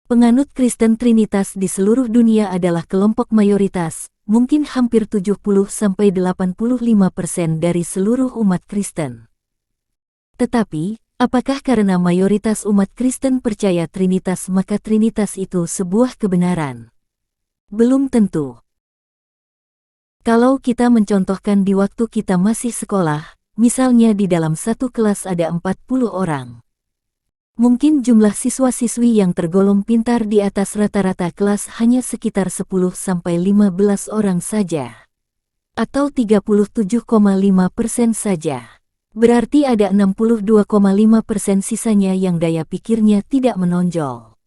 Penganut Kristen Trinitas di seluruh dunia adalah kelompok mayoritas, mungkin hampir 70–85% dari seluruh umat Kristen. Tetapi, apakah karena mayoritas umat Kristen percaya Trinitas maka Trinitas itu sebuah kebenaran? Belum tentu. Kalau kita mencontohkan di waktu kita masih sekolah, misalnya di dalam satu kelas ada 40 orang. Mungkin jumlah siswa-siswi yang tergolong pintar di atas rata-rata kelas hanya sekitar 10–15 orang saja. Atau 37,5% saja. Berarti ada 62,5% sisanya yang daya pikirnya tidak menonjol.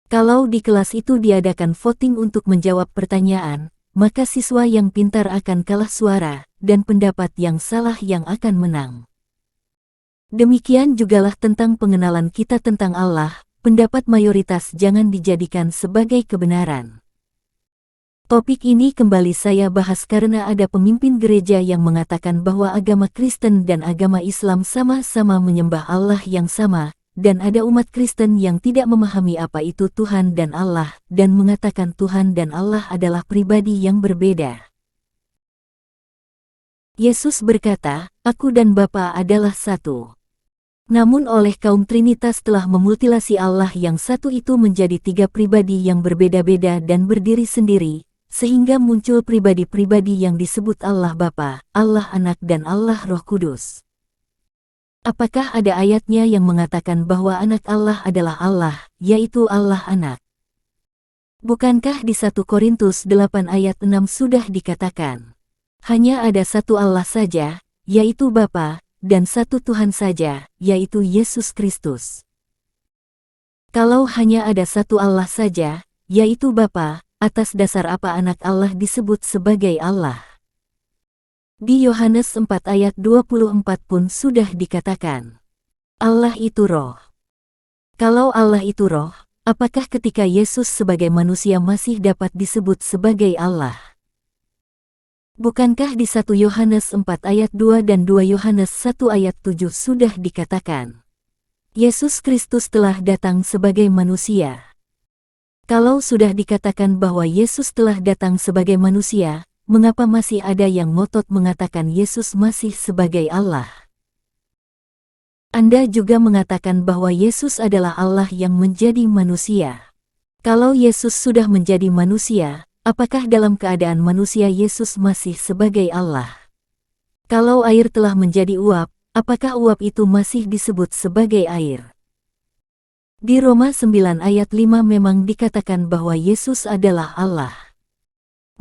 Kalau di kelas itu diadakan voting untuk menjawab pertanyaan, maka siswa yang pintar akan kalah suara, dan pendapat yang salah yang akan menang. Demikian jugalah tentang pengenalan kita tentang Allah, pendapat mayoritas jangan dijadikan sebagai kebenaran. Topik ini kembali saya bahas karena ada pemimpin gereja yang mengatakan bahwa agama Kristen dan agama Islam sama-sama menyembah Allah yang sama, dan ada umat Kristen yang tidak memahami apa itu Tuhan dan Allah, dan mengatakan Tuhan dan Allah adalah pribadi yang berbeda. Yesus berkata, "Aku dan Bapa adalah satu." Namun oleh kaum Trinitas telah memutilasi Allah yang satu itu menjadi tiga pribadi yang berbeda-beda dan berdiri sendiri, sehingga muncul pribadi-pribadi yang disebut Allah Bapa, Allah Anak dan Allah Roh Kudus. Apakah ada ayatnya yang mengatakan bahwa anak Allah adalah Allah, yaitu Allah Anak? Bukankah di 1 Korintus 8 ayat 6 sudah dikatakan, hanya ada satu Allah saja, yaitu Bapa, dan satu Tuhan saja, yaitu Yesus Kristus. Kalau hanya ada satu Allah saja, yaitu Bapa, atas dasar apa anak Allah disebut sebagai Allah? Di Yohanes 4 ayat 24 pun sudah dikatakan, Allah itu roh. Kalau Allah itu roh, apakah ketika Yesus sebagai manusia masih dapat disebut sebagai Allah? Bukankah di 1 Yohanes 4 ayat 2 dan 2 Yohanes 1 ayat 7 sudah dikatakan, Yesus Kristus telah datang sebagai manusia. Kalau sudah dikatakan bahwa Yesus telah datang sebagai manusia, mengapa masih ada yang ngotot mengatakan Yesus masih sebagai Allah? Anda juga mengatakan bahwa Yesus adalah Allah yang menjadi manusia. Kalau Yesus sudah menjadi manusia, apakah dalam keadaan manusia Yesus masih sebagai Allah? Kalau air telah menjadi uap, apakah uap itu masih disebut sebagai air? Di Roma 9 ayat 5 memang dikatakan bahwa Yesus adalah Allah.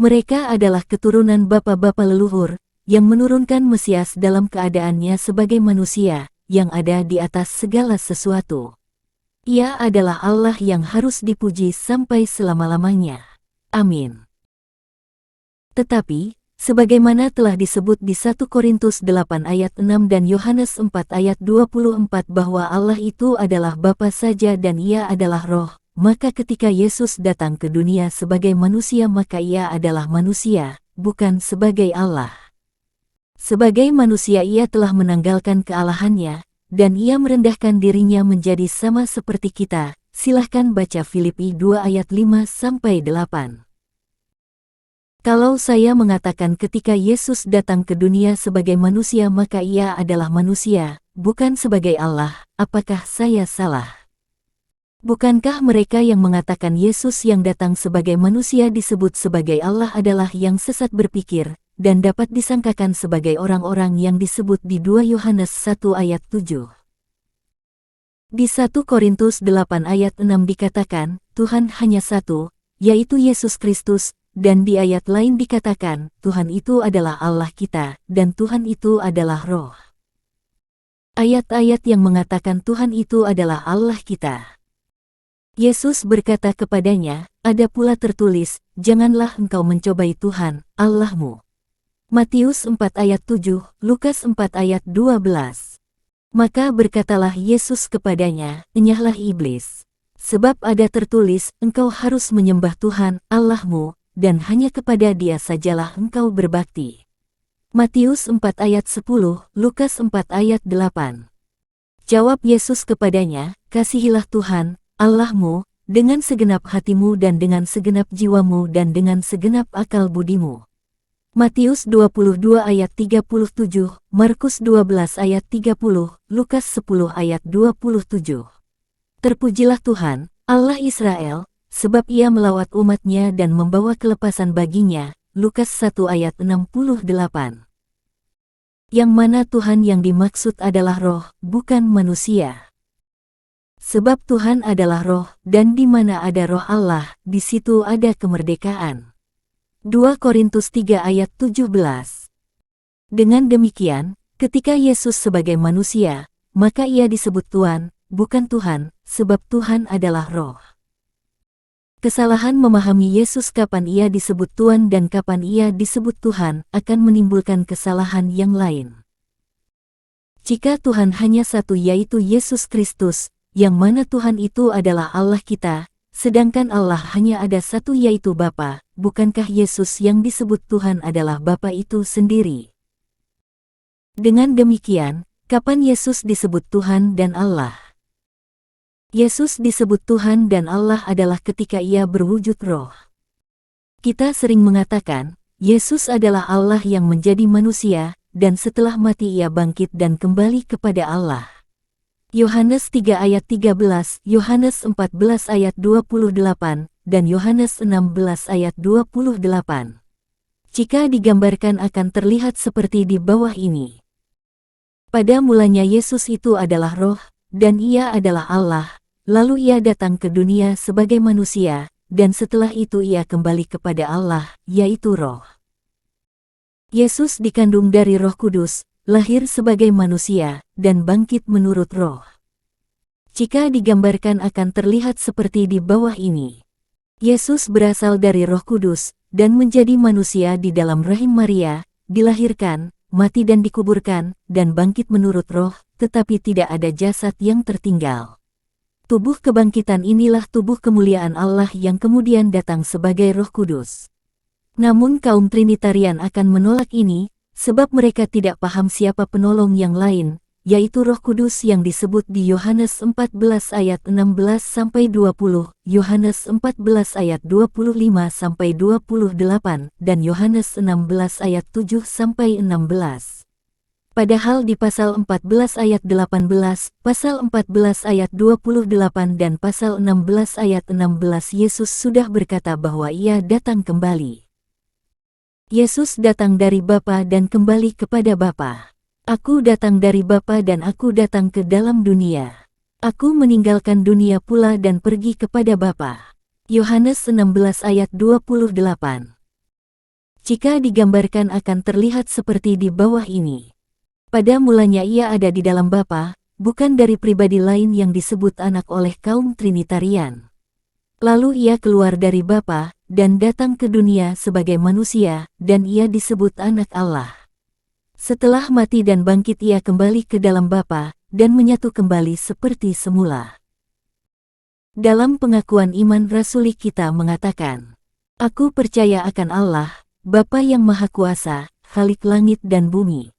Mereka adalah keturunan bapa-bapa leluhur, yang menurunkan Mesias dalam keadaannya sebagai manusia, yang ada di atas segala sesuatu. Ia adalah Allah yang harus dipuji sampai selama-lamanya. Amin. Tetapi, sebagaimana telah disebut di 1 Korintus 8 ayat 6 dan Yohanes 4 ayat 24 bahwa Allah itu adalah Bapa saja dan Ia adalah Roh, maka ketika Yesus datang ke dunia sebagai manusia maka Ia adalah manusia, bukan sebagai Allah. Sebagai manusia Ia telah menanggalkan kealahannya, dan Ia merendahkan dirinya menjadi sama seperti kita. Silahkan baca Filipi 2 ayat 5–8. Kalau saya mengatakan ketika Yesus datang ke dunia sebagai manusia maka Ia adalah manusia, bukan sebagai Allah, apakah saya salah? Bukankah mereka yang mengatakan Yesus yang datang sebagai manusia disebut sebagai Allah adalah yang sesat berpikir, dan dapat disangkakan sebagai orang-orang yang disebut di 2 Yohanes 1 ayat 7? Di 1 Korintus 8 ayat 6 dikatakan, Tuhan hanya satu, yaitu Yesus Kristus, dan di ayat lain dikatakan, Tuhan itu adalah Allah kita, dan Tuhan itu adalah Roh. Ayat-ayat yang mengatakan Tuhan itu adalah Allah kita. Yesus berkata kepadanya, ada pula tertulis, janganlah engkau mencobai Tuhan, Allahmu. Matius 4 ayat 7, Lukas 4 ayat 12. Maka berkatalah Yesus kepadanya, enyahlah iblis. Sebab ada tertulis, engkau harus menyembah Tuhan, Allahmu, dan hanya kepada Dia sajalah engkau berbakti. Matius 4 ayat 10, Lukas 4 ayat 8. Jawab Yesus kepadanya, kasihilah Tuhan, Allahmu, dengan segenap hatimu dan dengan segenap jiwamu dan dengan segenap akal budimu. Matius 22 ayat 37, Markus 12 ayat 30, Lukas 10 ayat 27. Terpujilah Tuhan, Allah Israel, sebab Ia melawat umat-Nya dan membawa kelepasan baginya. Lukas 1 ayat 68. Yang mana Tuhan yang dimaksud adalah roh, bukan manusia. Sebab Tuhan adalah roh, dan di mana ada roh Allah, di situ ada kemerdekaan. 2 Korintus 3 ayat 17. Dengan demikian, ketika Yesus sebagai manusia, maka Ia disebut Tuhan, bukan Tuhan, sebab Tuhan adalah roh. Kesalahan memahami Yesus kapan Ia disebut Tuhan dan kapan Ia disebut Tuhan akan menimbulkan kesalahan yang lain. Jika Tuhan hanya satu yaitu Yesus Kristus, yang mana Tuhan itu adalah Allah kita, sedangkan Allah hanya ada satu yaitu Bapa, bukankah Yesus yang disebut Tuhan adalah Bapa itu sendiri? Dengan demikian, kapan Yesus disebut Tuhan dan Allah? Yesus disebut Tuhan dan Allah adalah ketika Ia berwujud roh. Kita sering mengatakan, Yesus adalah Allah yang menjadi manusia, dan setelah mati Ia bangkit dan kembali kepada Allah. Yohanes 3 ayat 13, Yohanes 14 ayat 28, dan Yohanes 16 ayat 28. Jika digambarkan akan terlihat seperti di bawah ini. Pada mulanya Yesus itu adalah roh, dan Ia adalah Allah. Lalu Ia datang ke dunia sebagai manusia, dan setelah itu Ia kembali kepada Allah, yaitu roh. Yesus dikandung dari Roh Kudus, lahir sebagai manusia, dan bangkit menurut roh. Jika digambarkan akan terlihat seperti di bawah ini. Yesus berasal dari Roh Kudus, dan menjadi manusia di dalam rahim Maria, dilahirkan, mati dan dikuburkan, dan bangkit menurut roh, tetapi tidak ada jasad yang tertinggal. Tubuh kebangkitan inilah tubuh kemuliaan Allah yang kemudian datang sebagai Roh Kudus. Namun kaum Trinitarian akan menolak ini, sebab mereka tidak paham siapa penolong yang lain, yaitu Roh Kudus yang disebut di Yohanes 14 ayat 16-20, Yohanes 14 ayat 25-28, dan Yohanes 16 ayat 7-16. Padahal di pasal 14 ayat 18, pasal 14 ayat 28 dan pasal 16 ayat 16 Yesus sudah berkata bahwa Ia datang kembali. Yesus datang dari Bapa dan kembali kepada Bapa. Aku datang dari Bapa dan aku datang ke dalam dunia. Aku meninggalkan dunia pula dan pergi kepada Bapa. Yohanes 16 ayat 28. Jika digambarkan akan terlihat seperti di bawah ini. Pada mulanya Ia ada di dalam Bapa, bukan dari pribadi lain yang disebut anak oleh kaum Trinitarian. Lalu Ia keluar dari Bapa, dan datang ke dunia sebagai manusia, dan Ia disebut anak Allah. Setelah mati dan bangkit Ia kembali ke dalam Bapa, dan menyatu kembali seperti semula. Dalam pengakuan iman rasuli kita mengatakan, Aku percaya akan Allah, Bapa yang Maha Kuasa, Khalik langit dan bumi.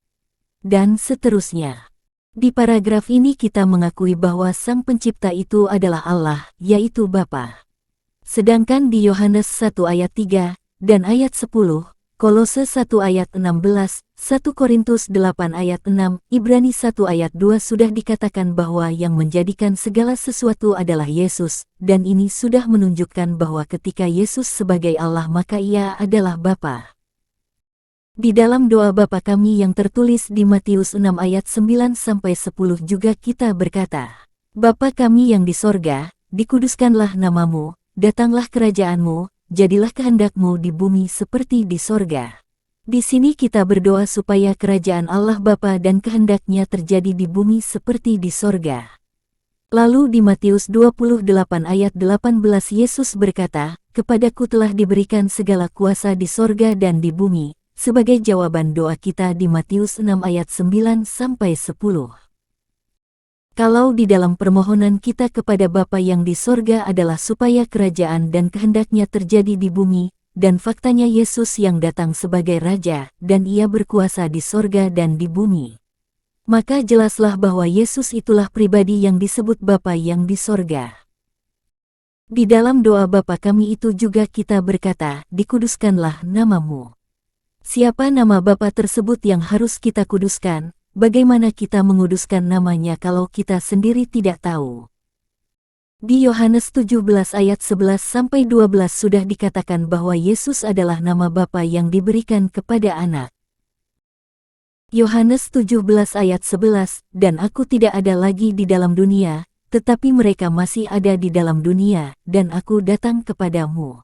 Dan seterusnya. Di paragraf ini kita mengakui bahwa Sang Pencipta itu adalah Allah, yaitu Bapa. Sedangkan di Yohanes 1 ayat 3, dan ayat 10, Kolose 1 ayat 16, 1 Korintus 8 ayat 6, Ibrani 1 ayat 2 sudah dikatakan bahwa yang menjadikan segala sesuatu adalah Yesus, dan ini sudah menunjukkan bahwa ketika Yesus sebagai Allah maka Ia adalah Bapa. Di dalam doa Bapa kami yang tertulis di Matius 6 ayat 9-10 juga kita berkata, Bapa kami yang di sorga, dikuduskanlah namamu, datanglah kerajaanmu, jadilah kehendakmu di bumi seperti di sorga. Di sini kita berdoa supaya kerajaan Allah Bapa dan kehendaknya terjadi di bumi seperti di sorga. Lalu di Matius 28 ayat 18 Yesus berkata, Kepadaku telah diberikan segala kuasa di sorga dan di bumi, sebagai jawaban doa kita di Matius 6 ayat 9-10. Kalau di dalam permohonan kita kepada Bapa yang di sorga adalah supaya kerajaan dan kehendaknya terjadi di bumi, dan faktanya Yesus yang datang sebagai Raja, dan Ia berkuasa di sorga dan di bumi. Maka jelaslah bahwa Yesus itulah pribadi yang disebut Bapa yang di sorga. Di dalam doa Bapa kami itu juga kita berkata, dikuduskanlah namamu. Siapa nama Bapa tersebut yang harus kita kuduskan? Bagaimana kita menguduskan namanya kalau kita sendiri tidak tahu? Di Yohanes 17 ayat 11-12 sudah dikatakan bahwa Yesus adalah nama Bapa yang diberikan kepada anak. Yohanes 17 ayat 11, dan aku tidak ada lagi di dalam dunia, tetapi mereka masih ada di dalam dunia, dan aku datang kepadamu.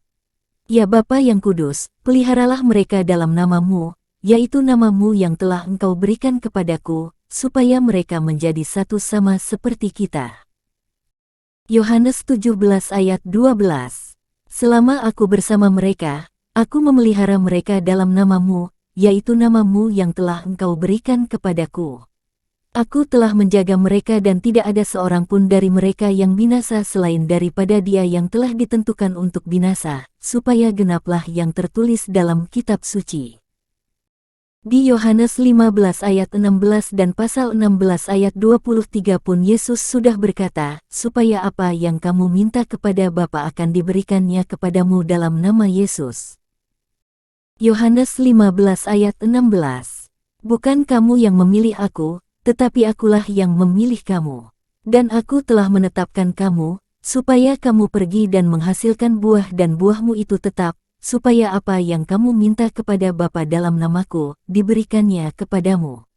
Ya Bapa yang kudus, peliharalah mereka dalam namamu, yaitu namamu yang telah engkau berikan kepadaku, supaya mereka menjadi satu sama seperti kita. Yohanes 17 ayat 12. Selama aku bersama mereka, aku memelihara mereka dalam namamu, yaitu namamu yang telah engkau berikan kepadaku. Aku telah menjaga mereka dan tidak ada seorang pun dari mereka yang binasa selain daripada dia yang telah ditentukan untuk binasa, supaya genaplah yang tertulis dalam kitab suci. Di Yohanes 15 ayat 16 dan pasal 16 ayat 23 pun Yesus sudah berkata, supaya apa yang kamu minta kepada Bapa akan diberikannya kepadamu dalam nama Yesus. Yohanes 15 ayat 16. Bukan kamu yang memilih aku, tetapi akulah yang memilih kamu. Dan aku telah menetapkan kamu, supaya kamu pergi dan menghasilkan buah dan buahmu itu tetap, supaya apa yang kamu minta kepada Bapa dalam namaku, diberikannya kepadamu.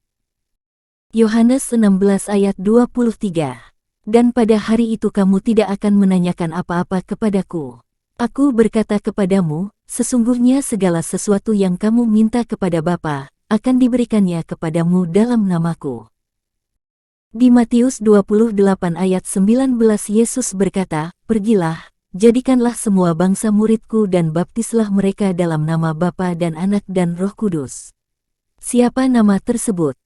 Yohanes 16 ayat 23. Dan pada hari itu kamu tidak akan menanyakan apa-apa kepadaku. Aku berkata kepadamu, sesungguhnya segala sesuatu yang kamu minta kepada Bapa, akan diberikannya kepadamu dalam namaku. Di Matius 28 ayat 19 Yesus berkata, pergilah, jadikanlah semua bangsa muridku dan baptislah mereka dalam nama Bapa dan Anak dan Roh Kudus. Siapa nama tersebut?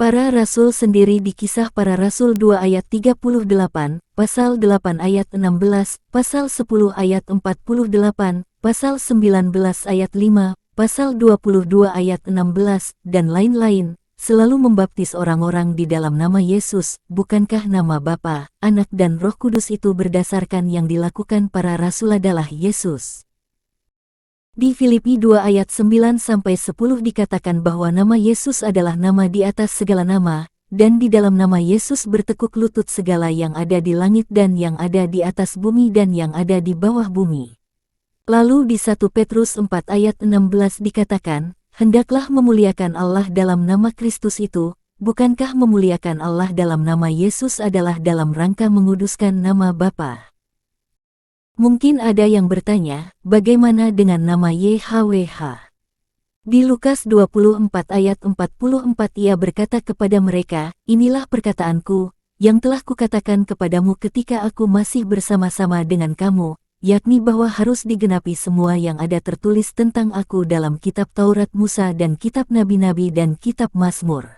Para Rasul sendiri di Kisah Para Rasul 2 ayat 38, pasal 8 ayat 16, pasal 10 ayat 48, pasal 19 ayat 5, pasal 22 ayat 16, dan lain-lain, selalu membaptis orang-orang di dalam nama Yesus. Bukankah nama Bapa, Anak dan Roh Kudus itu berdasarkan yang dilakukan para rasul adalah Yesus? Di Filipi 2 ayat 9-10 dikatakan bahwa nama Yesus adalah nama di atas segala nama, dan di dalam nama Yesus bertekuk lutut segala yang ada di langit dan yang ada di atas bumi dan yang ada di bawah bumi. Lalu di 1 Petrus 4 ayat 16 dikatakan, hendaklah memuliakan Allah dalam nama Kristus itu. Bukankah memuliakan Allah dalam nama Yesus adalah dalam rangka menguduskan nama Bapa? Mungkin ada yang bertanya, bagaimana dengan nama YHWH? Di Lukas 24 ayat 44 ia berkata kepada mereka, inilah perkataanku, yang telah kukatakan kepadamu ketika aku masih bersama-sama dengan kamu, yakni bahwa harus digenapi semua yang ada tertulis tentang aku dalam kitab Taurat Musa dan kitab Nabi-Nabi dan kitab Mazmur.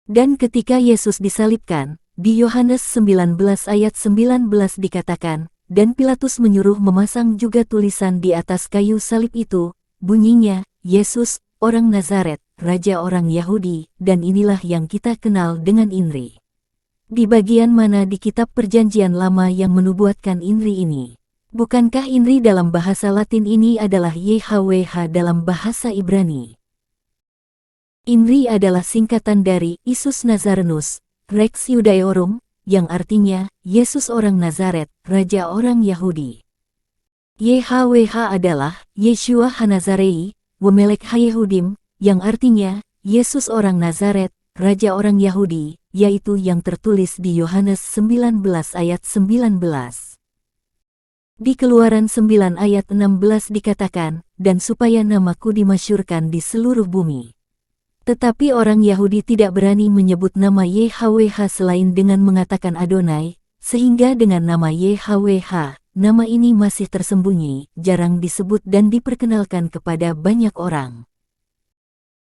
Dan ketika Yesus disalibkan, di Yohanes 19 ayat 19 dikatakan, dan Pilatus menyuruh memasang juga tulisan di atas kayu salib itu, bunyinya, Yesus, orang Nazaret, Raja orang Yahudi, dan inilah yang kita kenal dengan Inri. Di bagian mana di kitab Perjanjian Lama yang menubuatkan Inri ini? Bukankah Inri dalam bahasa Latin ini adalah YHWH dalam bahasa Ibrani? Inri adalah singkatan dari Isus Nazarenus, Rex Judaeorum, yang artinya, Yesus orang Nazaret, Raja orang Yahudi. YHWH adalah, Yeshua HaNazarei, Wemelek HaYehudim, yang artinya, Yesus orang Nazaret, Raja orang Yahudi, yaitu yang tertulis di Yohanes 19 ayat 19. Di Keluaran 9 ayat 16 dikatakan, dan supaya namaku dimasyurkan di seluruh bumi. Tetapi orang Yahudi tidak berani menyebut nama YHWH selain dengan mengatakan Adonai, sehingga dengan nama YHWH, nama ini masih tersembunyi, jarang disebut dan diperkenalkan kepada banyak orang.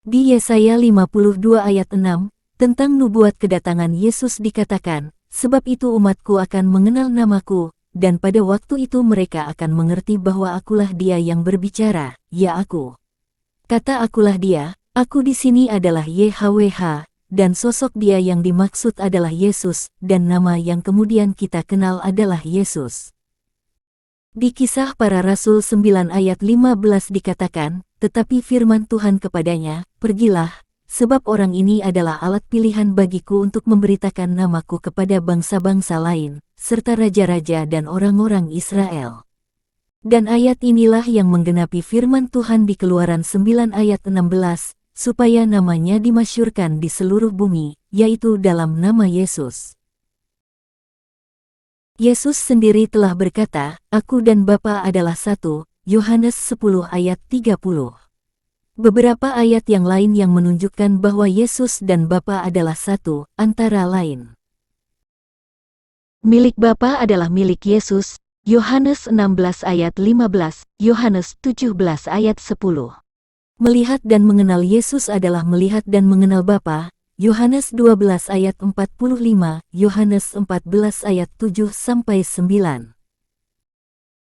Di Yesaya 52 ayat 6, tentang nubuat kedatangan Yesus dikatakan, sebab itu umatku akan mengenal namaku, dan pada waktu itu mereka akan mengerti bahwa akulah dia yang berbicara, ya aku. Kata akulah dia. Aku di sini adalah YHWH, dan sosok dia yang dimaksud adalah Yesus, dan nama yang kemudian kita kenal adalah Yesus. Di Kisah Para Rasul 9 ayat 15 dikatakan, tetapi firman Tuhan kepadanya, pergilah, sebab orang ini adalah alat pilihan bagiku untuk memberitakan namaku kepada bangsa-bangsa lain, serta raja-raja dan orang-orang Israel. Dan ayat inilah yang menggenapi firman Tuhan di Keluaran 9 ayat 16, supaya namanya dimasyhurkan di seluruh bumi, yaitu dalam nama Yesus. Yesus sendiri telah berkata, Aku dan Bapa adalah satu, Yohanes 10 ayat 30. Beberapa ayat yang lain yang menunjukkan bahwa Yesus dan Bapa adalah satu, antara lain. Milik Bapa adalah milik Yesus, Yohanes 16 ayat 15, Yohanes 17 ayat 10. Melihat dan mengenal Yesus adalah melihat dan mengenal Bapa, Yohanes 12 ayat 45, Yohanes 14 ayat 7-9.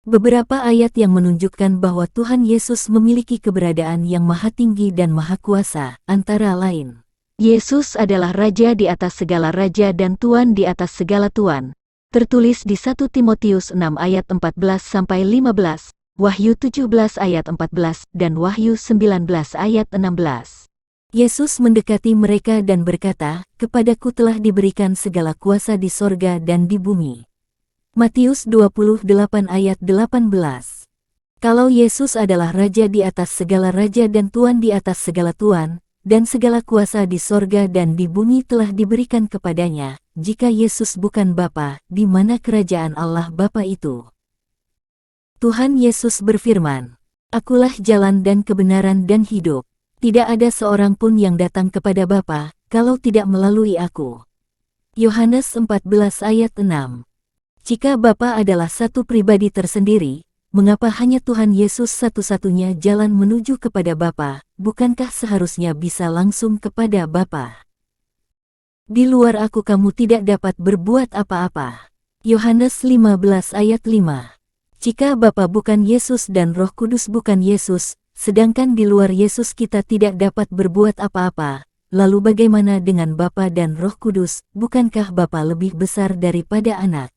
Beberapa ayat yang menunjukkan bahwa Tuhan Yesus memiliki keberadaan yang maha tinggi dan maha kuasa, antara lain. Yesus adalah Raja di atas segala raja dan Tuan di atas segala tuan. Tertulis di 1 Timotius 6 ayat 14-15, Wahyu 17 ayat 14, dan Wahyu 19 ayat 16. Yesus mendekati mereka dan berkata, Kepadaku telah diberikan segala kuasa di sorga dan di bumi. Matius 28 ayat 18. Kalau Yesus adalah Raja di atas segala raja dan Tuan di atas segala tuan, dan segala kuasa di sorga dan di bumi telah diberikan kepadanya, jika Yesus bukan Bapa, di mana kerajaan Allah Bapa itu? Tuhan Yesus berfirman, Akulah jalan dan kebenaran dan hidup. Tidak ada seorang pun yang datang kepada Bapa, kalau tidak melalui aku. Yohanes 14 ayat 6. Jika Bapa adalah satu pribadi tersendiri, mengapa hanya Tuhan Yesus satu-satunya jalan menuju kepada Bapa? Bukankah seharusnya bisa langsung kepada Bapa? Di luar aku kamu tidak dapat berbuat apa-apa. Yohanes 15 ayat 5. Jika Bapa bukan Yesus dan Roh Kudus bukan Yesus, sedangkan di luar Yesus kita tidak dapat berbuat apa-apa, lalu bagaimana dengan Bapa dan Roh Kudus? Bukankah Bapa lebih besar daripada Anak?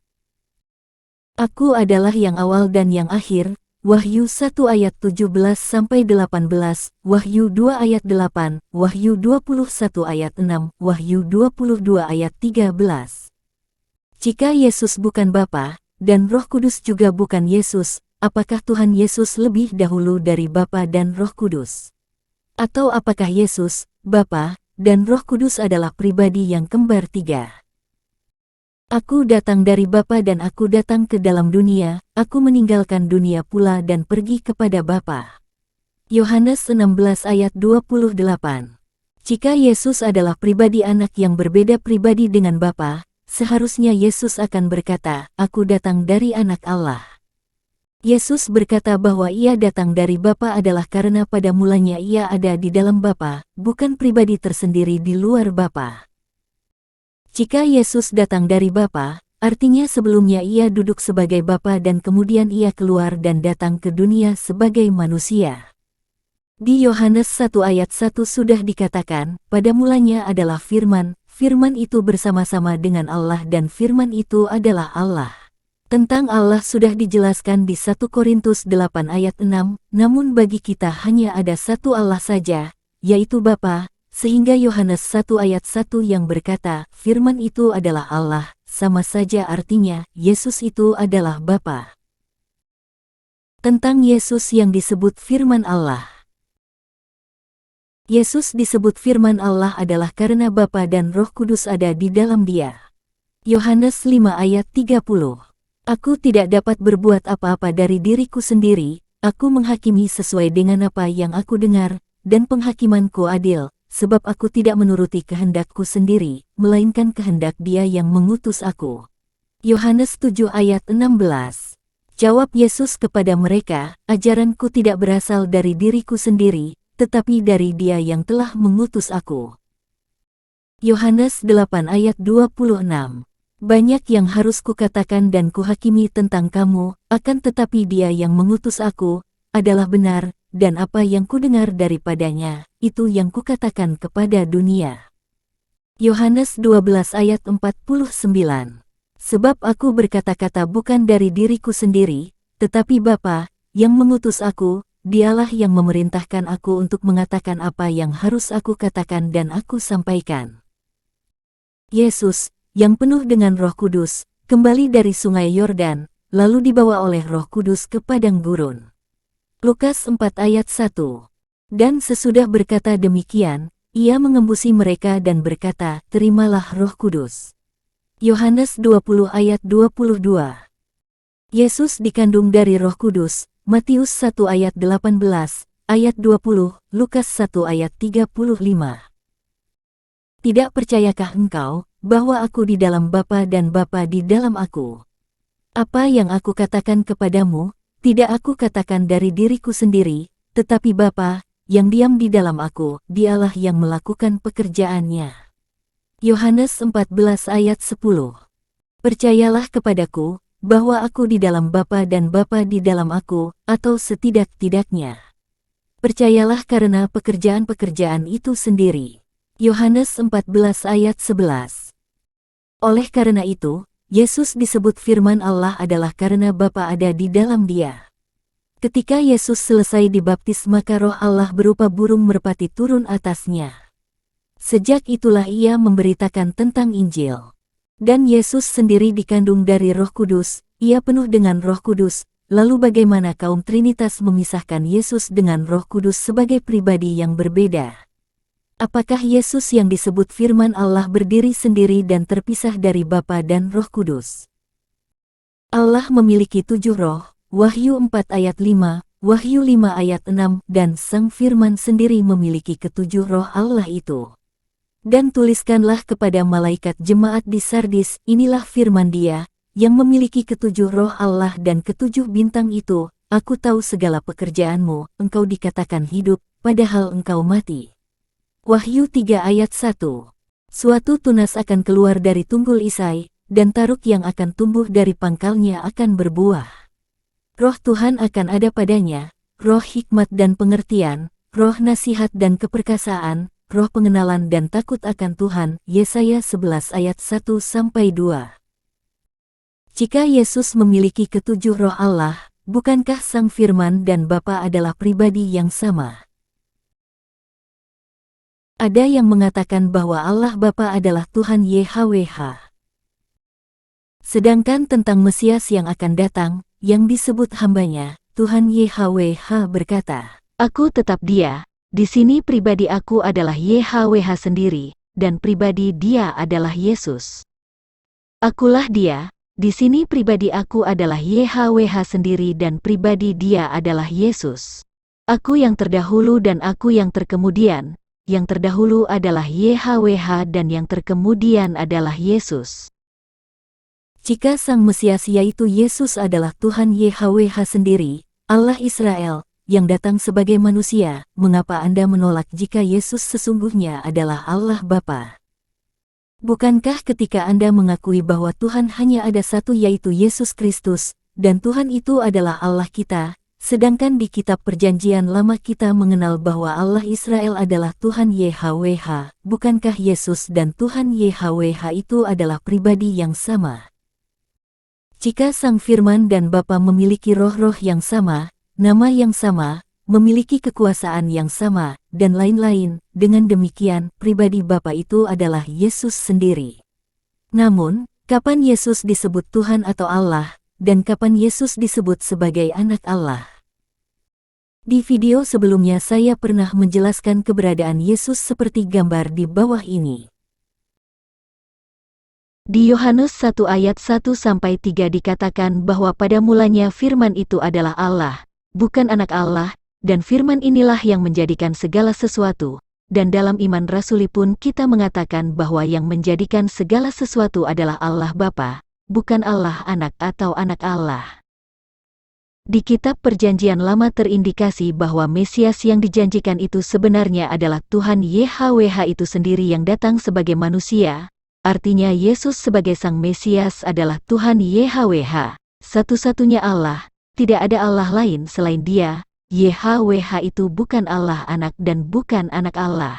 Aku adalah yang awal dan yang akhir, Wahyu 1 ayat 17-18, Wahyu 2 ayat 8, Wahyu 21 ayat 6, Wahyu 22 ayat 13. Jika Yesus bukan Bapa, dan Roh Kudus juga bukan Yesus, apakah Tuhan Yesus lebih dahulu dari Bapa dan Roh Kudus? Atau apakah Yesus, Bapa, dan Roh Kudus adalah pribadi yang kembar tiga? Aku datang dari Bapa dan aku datang ke dalam dunia, aku meninggalkan dunia pula dan pergi kepada Bapa. Yohanes 16 ayat 28. Jika Yesus adalah pribadi anak yang berbeda pribadi dengan Bapa, seharusnya Yesus akan berkata, Aku datang dari anak Allah. Yesus berkata bahwa ia datang dari Bapa adalah karena pada mulanya ia ada di dalam Bapa, bukan pribadi tersendiri di luar Bapa. Jika Yesus datang dari Bapa, artinya sebelumnya ia duduk sebagai Bapa dan kemudian ia keluar dan datang ke dunia sebagai manusia. Di Yohanes 1 ayat 1 sudah dikatakan, pada mulanya adalah Firman, Firman itu bersama-sama dengan Allah dan Firman itu adalah Allah. Tentang Allah sudah dijelaskan di 1 Korintus 8 ayat 6, namun bagi kita hanya ada satu Allah saja, yaitu Bapa. Sehingga Yohanes 1 ayat 1 yang berkata, Firman itu adalah Allah, sama saja artinya, Yesus itu adalah Bapa. Tentang Yesus yang disebut Firman Allah. Yesus disebut Firman Allah adalah karena Bapa dan Roh Kudus ada di dalam dia. Yohanes 5 ayat 30. Aku tidak dapat berbuat apa-apa dari diriku sendiri, aku menghakimi sesuai dengan apa yang aku dengar, dan penghakimanku adil. Sebab aku tidak menuruti kehendakku sendiri, melainkan kehendak Dia yang mengutus aku. Yohanes 7 ayat 16. Jawab Yesus kepada mereka, ajaranku tidak berasal dari diriku sendiri, tetapi dari Dia yang telah mengutus aku. Yohanes 8 ayat 26. Banyak yang harus kukatakan dan kuhakimi tentang kamu, akan tetapi Dia yang mengutus aku, adalah benar, dan apa yang kudengar daripadanya, itu yang kukatakan kepada dunia. Yohanes 12 ayat 49. Sebab aku berkata-kata bukan dari diriku sendiri, tetapi Bapa, yang mengutus aku, Dialah yang memerintahkan aku untuk mengatakan apa yang harus aku katakan dan aku sampaikan. Yesus, yang penuh dengan Roh Kudus, kembali dari sungai Yordan, lalu dibawa oleh Roh Kudus ke padang gurun. Lukas 4 ayat 1. Dan sesudah berkata demikian, ia mengembusi mereka dan berkata, terimalah Roh Kudus. Yohanes 20 ayat 22. Yesus dikandung dari Roh Kudus, Matius 1 ayat 18, ayat 20, Lukas 1 ayat 35. Tidak percayakah engkau, bahwa aku di dalam Bapa dan Bapa di dalam aku? Apa yang aku katakan kepadamu, tidak aku katakan dari diriku sendiri, tetapi Bapa, yang diam di dalam aku, Dialah yang melakukan pekerjaannya. Yohanes 14 ayat 10. Percayalah kepadaku, bahwa aku di dalam Bapa dan Bapa di dalam aku, atau setidak-tidaknya. Percayalah karena pekerjaan-pekerjaan itu sendiri. Yohanes 14 ayat 11. Oleh karena itu, Yesus disebut firman Allah adalah karena Bapa ada di dalam dia. Ketika Yesus selesai dibaptis maka Roh Allah berupa burung merpati turun atasnya. Sejak itulah ia memberitakan tentang Injil. Dan Yesus sendiri dikandung dari Roh Kudus, ia penuh dengan Roh Kudus, lalu bagaimana kaum Trinitas memisahkan Yesus dengan Roh Kudus sebagai pribadi yang berbeda? Apakah Yesus yang disebut firman Allah berdiri sendiri dan terpisah dari Bapa dan Roh Kudus? Allah memiliki 7 roh, Wahyu 4 ayat 5, Wahyu 5 ayat 6, dan Sang Firman sendiri memiliki ketujuh roh Allah itu. Dan tuliskanlah kepada malaikat jemaat di Sardis, inilah firman Dia, yang memiliki ketujuh roh Allah dan ketujuh bintang itu, aku tahu segala pekerjaanmu, engkau dikatakan hidup, padahal engkau mati. Wahyu 3 ayat 1. Suatu tunas akan keluar dari tunggul Isai, dan taruk yang akan tumbuh dari pangkalnya akan berbuah. Roh Tuhan akan ada padanya, roh hikmat dan pengertian, roh nasihat dan keperkasaan, roh pengenalan dan takut akan Tuhan, Yesaya 11 ayat 1-2. Jika Yesus memiliki ketujuh roh Allah, bukankah Sang Firman dan Bapa adalah pribadi yang sama? Ada yang mengatakan bahwa Allah Bapa adalah Tuhan YHWH. Sedangkan tentang Mesias yang akan datang, yang disebut hambanya, Tuhan YHWH berkata, Aku tetap Dia. Di sini pribadi aku adalah YHWH sendiri, dan pribadi Dia adalah Yesus. Akulah Dia, di sini pribadi aku adalah YHWH sendiri dan pribadi Dia adalah Yesus. Aku yang terdahulu dan aku yang terkemudian, yang terdahulu adalah YHWH dan yang terkemudian adalah Yesus. Jika Sang Mesias yaitu Yesus adalah Tuhan YHWH sendiri, Allah Israel, yang datang sebagai manusia, mengapa Anda menolak jika Yesus sesungguhnya adalah Allah Bapa? Bukankah ketika Anda mengakui bahwa Tuhan hanya ada satu yaitu Yesus Kristus, dan Tuhan itu adalah Allah kita, sedangkan di kitab Perjanjian Lama kita mengenal bahwa Allah Israel adalah Tuhan YHWH, bukankah Yesus dan Tuhan YHWH itu adalah pribadi yang sama? Jika Sang Firman dan Bapa memiliki roh-roh yang sama, nama yang sama, memiliki kekuasaan yang sama, dan lain-lain, dengan demikian, pribadi Bapa itu adalah Yesus sendiri. Namun, kapan Yesus disebut Tuhan atau Allah, dan kapan Yesus disebut sebagai anak Allah? Di video sebelumnya saya pernah menjelaskan keberadaan Yesus seperti gambar di bawah ini. Di Yohanes 1 ayat 1-3 dikatakan bahwa pada mulanya firman itu adalah Allah, bukan anak Allah, dan firman inilah yang menjadikan segala sesuatu, dan dalam iman rasuli pun kita mengatakan bahwa yang menjadikan segala sesuatu adalah Allah Bapa, bukan Allah Anak atau anak Allah. Di kitab Perjanjian Lama terindikasi bahwa Mesias yang dijanjikan itu sebenarnya adalah Tuhan YHWH itu sendiri yang datang sebagai manusia, artinya Yesus sebagai Sang Mesias adalah Tuhan YHWH, satu-satunya Allah. Tidak ada Allah lain selain Dia, YHWH itu bukan Allah Anak dan bukan anak Allah.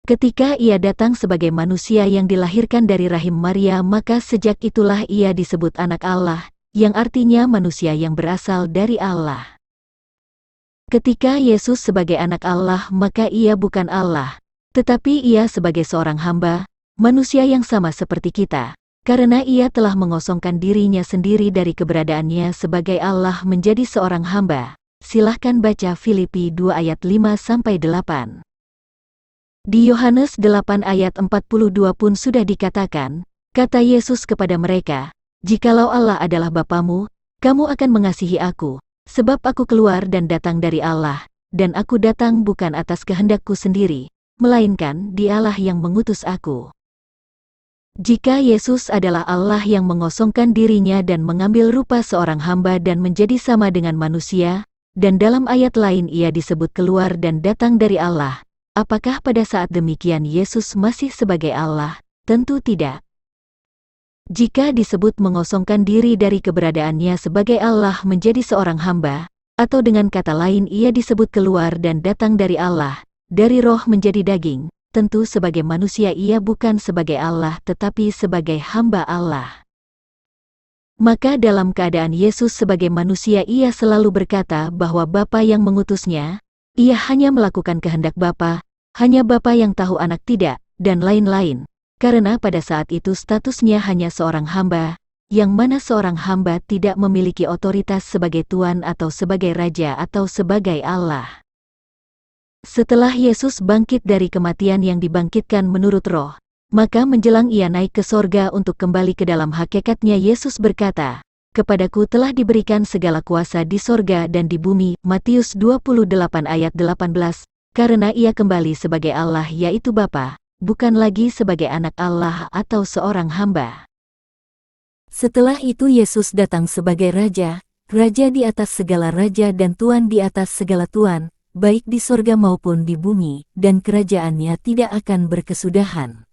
Ketika ia datang sebagai manusia yang dilahirkan dari rahim Maria, maka sejak itulah ia disebut anak Allah, yang artinya manusia yang berasal dari Allah. Ketika Yesus sebagai anak Allah, maka ia bukan Allah, tetapi ia sebagai seorang hamba, manusia yang sama seperti kita. Karena ia telah mengosongkan dirinya sendiri dari keberadaannya sebagai Allah menjadi seorang hamba. Silahkan baca Filipi 2 ayat 5-8. Di Yohanes 8 ayat 42 pun sudah dikatakan, kata Yesus kepada mereka, "Jikalau Allah adalah Bapamu, kamu akan mengasihi aku, sebab aku keluar dan datang dari Allah, dan aku datang bukan atas kehendakku sendiri, melainkan Dialah yang mengutus aku." Jika Yesus adalah Allah yang mengosongkan dirinya dan mengambil rupa seorang hamba dan menjadi sama dengan manusia, dan dalam ayat lain ia disebut keluar dan datang dari Allah, apakah pada saat demikian Yesus masih sebagai Allah? Tentu tidak. Jika disebut mengosongkan diri dari keberadaannya sebagai Allah menjadi seorang hamba, atau dengan kata lain ia disebut keluar dan datang dari Allah, dari roh menjadi daging, tentu sebagai manusia ia bukan sebagai Allah tetapi sebagai hamba Allah. Maka dalam keadaan Yesus sebagai manusia ia selalu berkata bahwa Bapa yang mengutusnya, ia hanya melakukan kehendak Bapa, hanya Bapa yang tahu anak tidak, dan lain-lain. Karena pada saat itu statusnya hanya seorang hamba, yang mana seorang hamba tidak memiliki otoritas sebagai Tuan atau sebagai Raja atau sebagai Allah. Setelah Yesus bangkit dari kematian yang dibangkitkan menurut roh, maka menjelang ia naik ke sorga untuk kembali ke dalam hakikatnya Yesus berkata, "Kepadaku telah diberikan segala kuasa di sorga dan di bumi." Matius 28 ayat 18, karena ia kembali sebagai Allah yaitu Bapa, bukan lagi sebagai anak Allah atau seorang hamba. Setelah itu Yesus datang sebagai Raja, Raja di atas segala raja dan Tuan di atas segala tuan, baik di sorga maupun di bumi, dan kerajaannya tidak akan berkesudahan.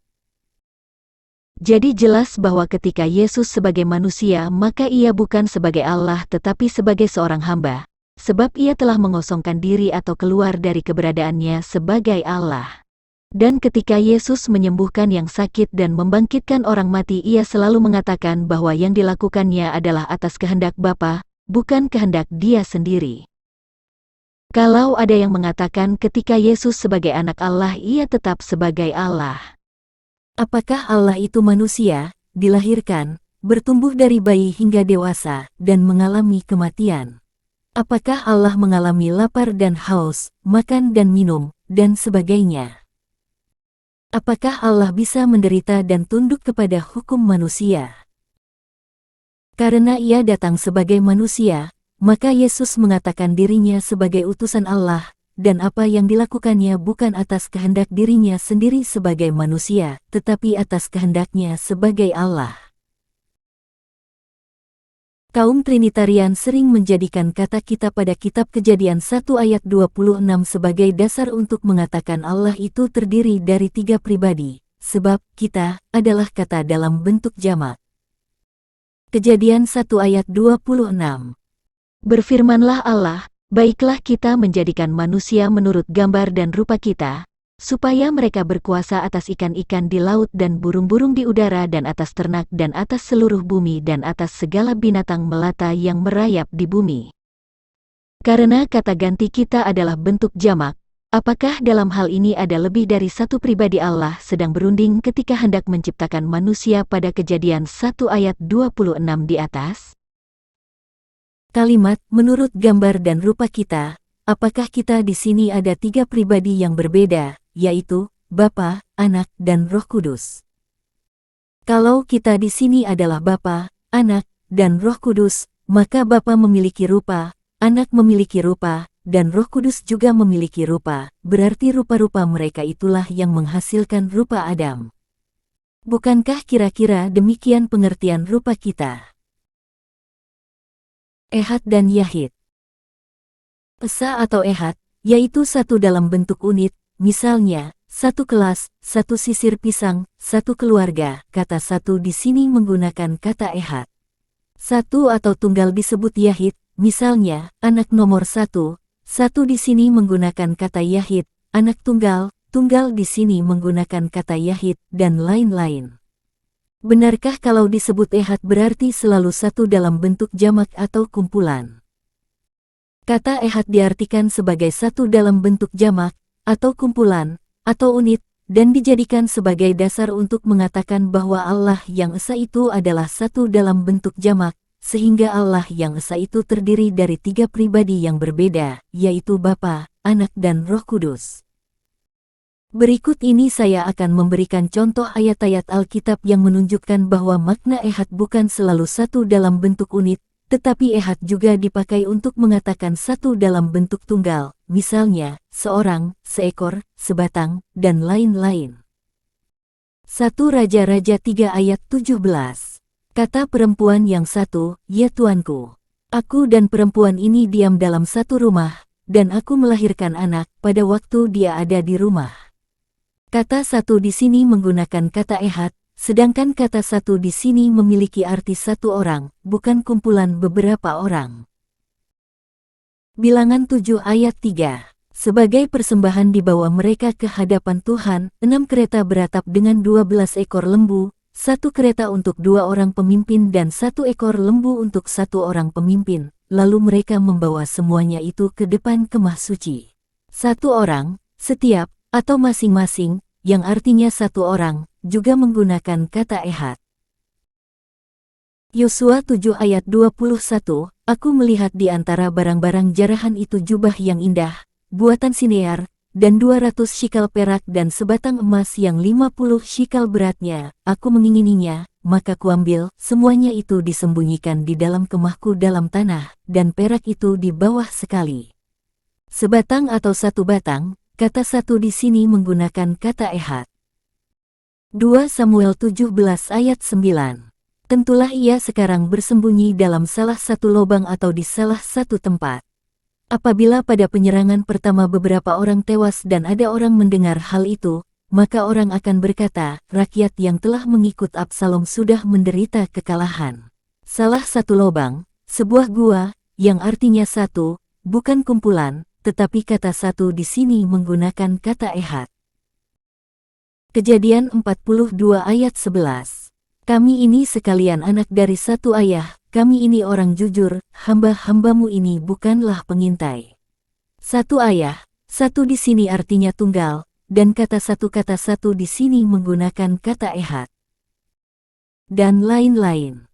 Jadi jelas bahwa ketika Yesus sebagai manusia maka ia bukan sebagai Allah tetapi sebagai seorang hamba, sebab ia telah mengosongkan diri atau keluar dari keberadaannya sebagai Allah. Dan ketika Yesus menyembuhkan yang sakit dan membangkitkan orang mati, ia selalu mengatakan bahwa yang dilakukannya adalah atas kehendak Bapa, bukan kehendak dia sendiri. Kalau ada yang mengatakan ketika Yesus sebagai anak Allah ia tetap sebagai Allah. Apakah Allah itu manusia, dilahirkan, bertumbuh dari bayi hingga dewasa, dan mengalami kematian? Apakah Allah mengalami lapar dan haus, makan dan minum, dan sebagainya? Apakah Allah bisa menderita dan tunduk kepada hukum manusia? Karena ia datang sebagai manusia, maka Yesus mengatakan dirinya sebagai utusan Allah, dan apa yang dilakukannya bukan atas kehendak dirinya sendiri sebagai manusia, tetapi atas kehendaknya sebagai Allah. Kaum Trinitarian sering menjadikan kata kita pada kitab Kejadian 1 ayat 26 sebagai dasar untuk mengatakan Allah itu terdiri dari 3 pribadi, sebab kita adalah kata dalam bentuk jamak. Kejadian 1 ayat 26. Berfirmanlah Allah, "Baiklah kita menjadikan manusia menurut gambar dan rupa kita, supaya mereka berkuasa atas ikan-ikan di laut dan burung-burung di udara dan atas ternak dan atas seluruh bumi dan atas segala binatang melata yang merayap di bumi." Karena kata ganti kita adalah bentuk jamak, apakah dalam hal ini ada lebih dari satu pribadi Allah sedang berunding ketika hendak menciptakan manusia pada Kejadian 1 ayat 26 di atas? Kalimat menurut gambar dan rupa kita, apakah kita di sini ada 3 pribadi yang berbeda, yaitu Bapa, Anak, dan Roh Kudus? Kalau kita di sini adalah Bapa, Anak, dan Roh Kudus, maka Bapa memiliki rupa, Anak memiliki rupa, dan Roh Kudus juga memiliki rupa, berarti rupa-rupa mereka itulah yang menghasilkan rupa Adam. Bukankah kira-kira demikian pengertian rupa kita? Ehad dan Yahid. Esa atau ehad, yaitu satu dalam bentuk unit, misalnya, satu kelas, satu sisir pisang, satu keluarga. Kata satu di sini menggunakan kata ehad. Satu atau tunggal disebut Yahid, misalnya, anak nomor satu. Satu di sini menggunakan kata Yahid, anak tunggal, tunggal di sini menggunakan kata yahid, dan lain-lain. Benarkah kalau disebut ehad berarti selalu satu dalam bentuk jamak atau kumpulan? Kata ehad diartikan sebagai satu dalam bentuk jamak, atau kumpulan, atau unit, dan dijadikan sebagai dasar untuk mengatakan bahwa Allah yang esa itu adalah satu dalam bentuk jamak, sehingga Allah yang esa itu terdiri dari 3 pribadi yang berbeda, yaitu Bapa, Anak dan Roh Kudus. Berikut ini saya akan memberikan contoh ayat-ayat Alkitab yang menunjukkan bahwa makna ehad bukan selalu satu dalam bentuk unit, tetapi ehad juga dipakai untuk mengatakan satu dalam bentuk tunggal, misalnya, seorang, seekor, sebatang, dan lain-lain. 1 Raja-Raja 3 ayat 17. Kata perempuan yang satu, "Ya Tuanku, aku dan perempuan ini diam dalam satu rumah, dan aku melahirkan anak pada waktu dia ada di rumah." Kata satu di sini menggunakan kata ehad, sedangkan kata satu di sini memiliki arti satu orang, bukan kumpulan beberapa orang. Bilangan 7 ayat 3. Sebagai persembahan dibawa mereka ke hadapan Tuhan, 6 kereta beratap dengan 12 ekor lembu, 1 kereta untuk 2 orang pemimpin dan 1 ekor lembu untuk 1 orang pemimpin, lalu mereka membawa semuanya itu ke depan kemah suci. 1 orang, setiap, atau masing-masing, yang artinya 1 orang, juga menggunakan kata ehad. Yosua 7 ayat 21, aku melihat di antara barang-barang jarahan itu jubah yang indah, buatan Sinear, dan 200 shikal perak dan sebatang emas yang 50 shikal beratnya, aku mengingininya, maka kuambil, semuanya itu disembunyikan di dalam kemahku dalam tanah, dan perak itu di bawah sekali. Sebatang atau 1 batang, kata satu di sini menggunakan kata ehad. 2 Samuel 17 ayat 9. Tentulah ia sekarang bersembunyi dalam salah satu lubang atau di salah satu tempat. Apabila pada penyerangan pertama beberapa orang tewas dan ada orang mendengar hal itu, maka orang akan berkata, rakyat yang telah mengikut Absalom sudah menderita kekalahan. Salah satu lubang, sebuah gua, yang artinya satu, bukan kumpulan, tetapi kata satu di sini menggunakan kata ehad. Kejadian 42 ayat 11. Kami ini sekalian anak dari satu ayah, kami ini orang jujur, hamba-hambamu ini bukanlah pengintai. 1 ayah, 1 di sini artinya tunggal, dan kata satu di sini menggunakan kata ehad. Dan lain-lain.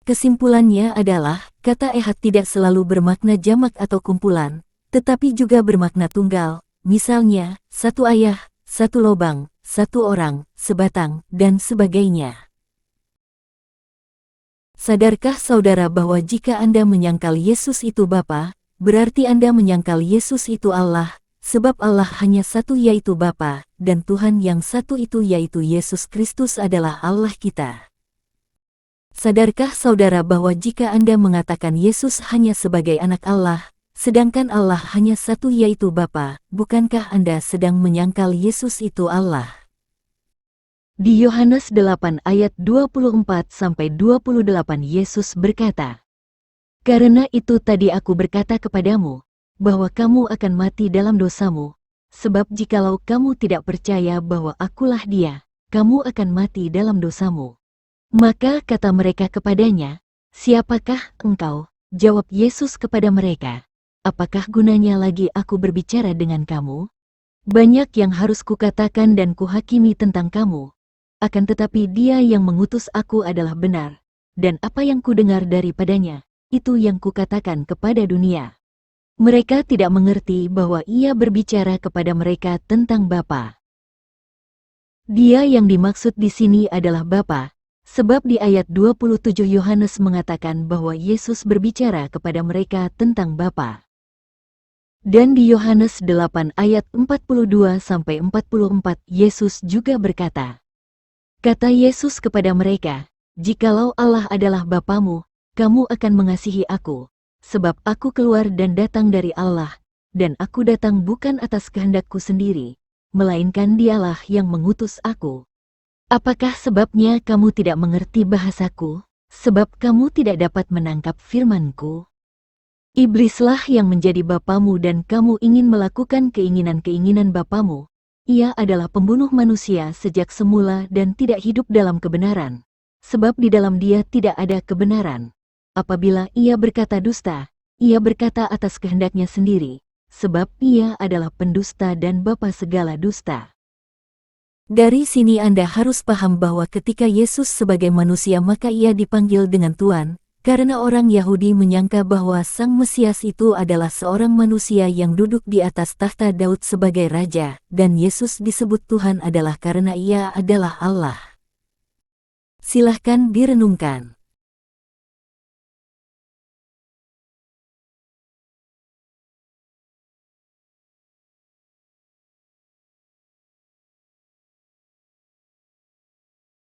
Kesimpulannya adalah, kata ehad tidak selalu bermakna jamak atau kumpulan, tetapi juga bermakna tunggal, misalnya, 1 ayah, 1 lobang, 1 orang, sebatang, dan sebagainya. Sadarkah saudara bahwa jika Anda menyangkal Yesus itu Bapa, berarti Anda menyangkal Yesus itu Allah, sebab Allah hanya satu yaitu Bapa, dan Tuhan yang satu itu yaitu Yesus Kristus adalah Allah kita. Sadarkah saudara bahwa jika Anda mengatakan Yesus hanya sebagai anak Allah, sedangkan Allah hanya satu yaitu Bapa, bukankah Anda sedang menyangkal Yesus itu Allah? Di Yohanes 8 ayat 24-28 Yesus berkata, "Karena itu tadi aku berkata kepadamu, bahwa kamu akan mati dalam dosamu, sebab jikalau kamu tidak percaya bahwa akulah Dia, kamu akan mati dalam dosamu." Maka kata mereka kepadanya, "Siapakah engkau?" Jawab Yesus kepada mereka, "Apakah gunanya lagi aku berbicara dengan kamu? Banyak yang harus kukatakan dan kuhakimi tentang kamu. Akan tetapi Dia yang mengutus aku adalah benar, dan apa yang kudengar daripadanya, itu yang kukatakan kepada dunia." Mereka tidak mengerti bahwa Ia berbicara kepada mereka tentang Bapa. Dia yang dimaksud di sini adalah Bapa, sebab di ayat 27 Yohanes mengatakan bahwa Yesus berbicara kepada mereka tentang Bapa. Dan di Yohanes 8 ayat 42-44 Yesus juga berkata, kata Yesus kepada mereka, "Jikalau Allah adalah Bapamu, kamu akan mengasihi aku, sebab aku keluar dan datang dari Allah, dan aku datang bukan atas kehendakku sendiri, melainkan Dialah yang mengutus aku. Apakah sebabnya kamu tidak mengerti bahasaku? Sebab kamu tidak dapat menangkap firman-Ku. Iblislah yang menjadi bapamu dan kamu ingin melakukan keinginan-keinginan bapamu. Ia adalah pembunuh manusia sejak semula dan tidak hidup dalam kebenaran. Sebab di dalam dia tidak ada kebenaran. Apabila ia berkata dusta, ia berkata atas kehendaknya sendiri, sebab ia adalah pendusta dan bapa segala dusta. Dari sini Anda harus paham bahwa ketika Yesus sebagai manusia maka ia dipanggil dengan Tuan, karena orang Yahudi menyangka bahwa Sang Mesias itu adalah seorang manusia yang duduk di atas tahta Daud sebagai raja, dan Yesus disebut Tuhan adalah karena ia adalah Allah. Silahkan direnungkan.